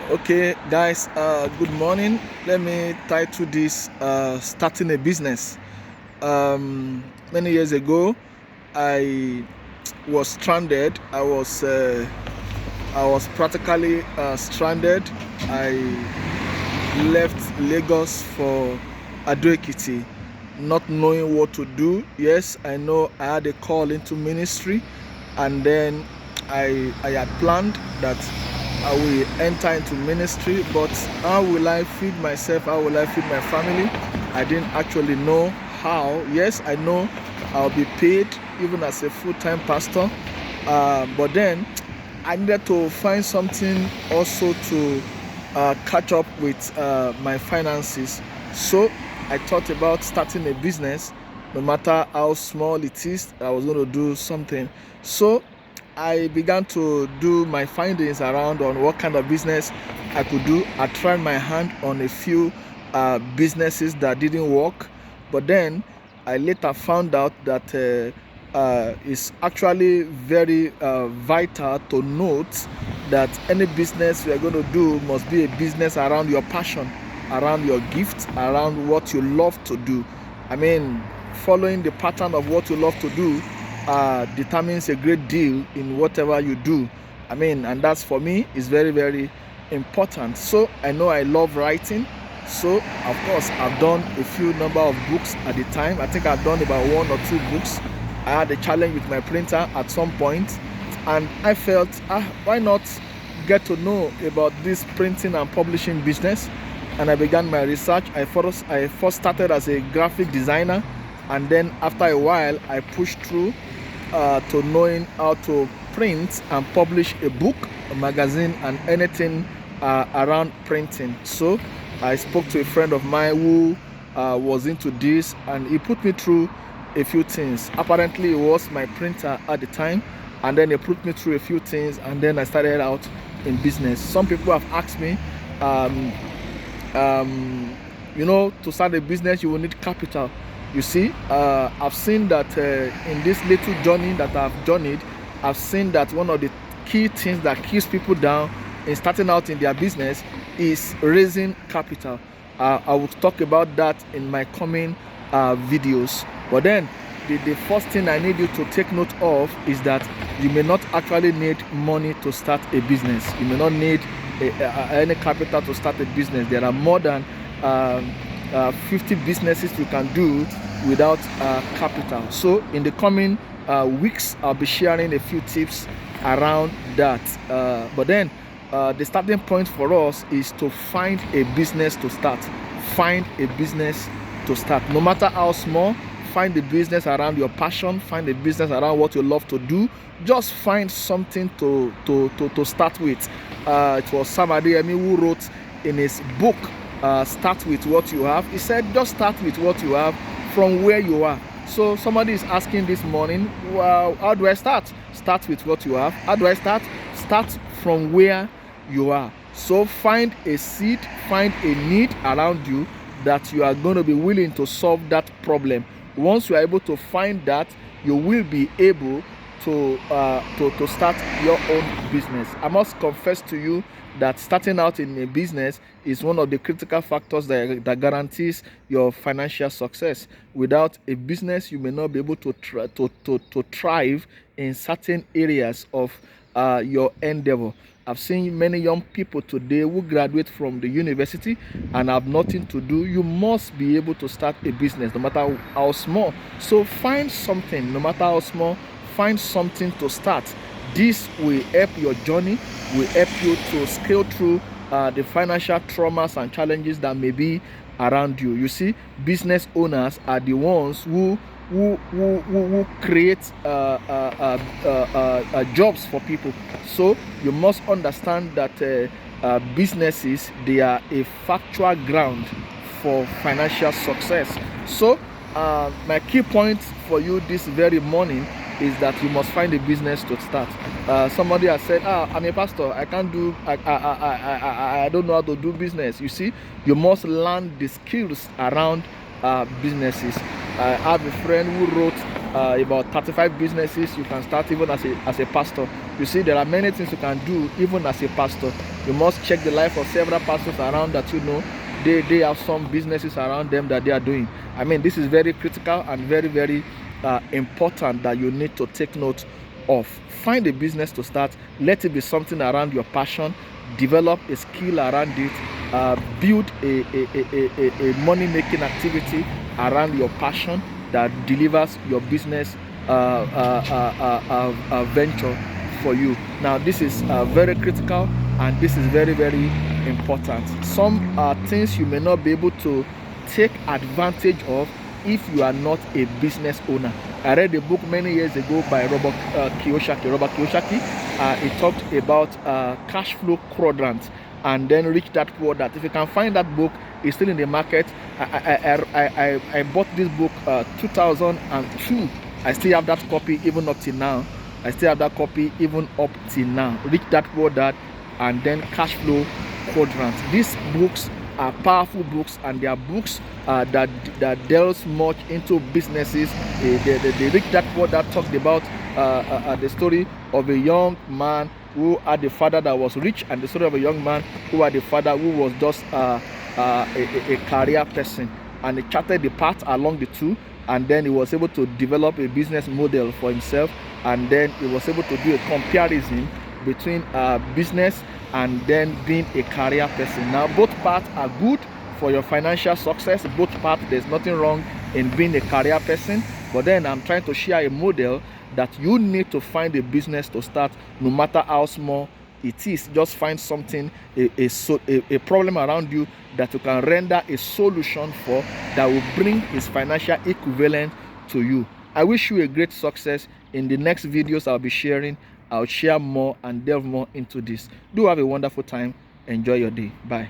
Okay, guys, good morning. Let me title this Starting a Business. Many years ago, I was stranded. I was practically stranded. I left Lagos for Ado-Ekiti, not knowing what to do. Yes, I know I had a call into ministry, and then I had planned that I will enter into ministry, but how will I feed myself? How will I feed my family? I didn't actually know how. Yes, I know I'll be paid even as a full-time pastor, but then I needed to find something also to catch up with my finances. So I thought about starting a business, no matter how small it is. I was going to do something. So I began to do my findings around on what kind of business I could do. I tried my hand on a few businesses that didn't work, but then I later found out that it's actually very vital to note that any business you are going to do must be a business around your passion, around your gift, around what you love to do. I mean, following the pattern of what you love to do determines a great deal in whatever you do. I mean, and that's for me is very, very important. So I know I love writing. So of course I've done a few number of books at the time. I think I've done about one or two books. I had a challenge with my printer at some point, and I felt, why not get to know about this printing and publishing business? And I began my research. I first started as a graphic designer, and then after a while I pushed through to knowing how to print and publish a book, a magazine, and anything around printing. So I spoke to a friend of mine who was into this, and he put me through a few things. Apparently, it was my printer at the time, and then he put me through a few things, and then I started out in business. Some people have asked me, um, to start a business, you will need capital. You see, I've seen that in this little journey that I've journeyed, I've seen that one of the key things that keeps people down in starting out in their business is raising capital. I will talk about that in my coming videos. But then, the first thing I need you to take note of is that you may not actually need money to start a business. You may not need any capital to start a business. There are more than 50 businesses you can do without capital. So in the coming weeks, I'll be sharing a few tips around that. But then the starting point for us is to find a business to start. Find a business to start, no matter how small. Find a business around your passion. Find a business around what you love to do. Just find something to start with. It was Sam Adeyemi who wrote in his book, Start with What You Have. He said, just start with what you have from where you are. So somebody is asking this morning, well, how do I start? Start with what you have. How do I start? Start from where you are. So find a seed, find a need around you that you are going to be willing to solve that problem. Once you are able to find that, you will be able to start your own business. I must confess to you that starting out in a business is one of the critical factors that guarantees your financial success. Without a business, you may not be able to thrive in certain areas of your endeavor. I've seen many young people today who graduate from the university and have nothing to do. You must be able to start a business, no matter how small. So find something, no matter how small, find something to start. This will help your journey, will help you to scale through the financial traumas and challenges that may be around you. You see, business owners are the ones who create jobs for people. So you must understand that businesses, they are a factual ground for financial success. So my key point for you this very morning is that you must find a business to start. Somebody has said, I'm a pastor, I can't do, I don't know how to do business. You see, you must learn the skills around businesses. I have a friend who wrote about 35 businesses you can start even as a pastor. You see, there are many things you can do even as a pastor. You must check the life of several pastors around that you know. They have some businesses around them that they are doing. I mean, this is very critical and very, very important that you need to take note of. Find a business to start. Let it be something around your passion. Develop a skill around it. Build a money-making activity around your passion that delivers your business venture for you. Now, this is very critical and this is very, very important. Some things you may not be able to take advantage of if you are not a business owner. I read a book many years ago by Robert Kiyosaki. Robert Kiyosaki, he talked about cash flow quadrant, and then Rich Dad Poor Dad. If you can find that book, it's still in the market. I bought this book 2002. I still have that copy even up till now. Rich Dad Poor Dad, and then Cash Flow Quadrant. These books are powerful books, and they are books that delves much into businesses. The Rich Dad Poor Dad talked about the story of a young man who had a father that was rich, and the story of a young man who had a father who was just a career person, and he charted the path along the two, and then he was able to develop a business model for himself, and then he was able to do a comparison between business and then being a career person. Now, both paths are good for your financial success. Both paths, there's nothing wrong in being a career person, but then I'm trying to share a model that you need to find a business to start, no matter how small it is. Just find something, a problem around you that you can render a solution for, that will bring its financial equivalent to you. I wish you a great success. In the next videos I'll be sharing, I'll share more and delve more into this. Do have a wonderful time. Enjoy your day. Bye.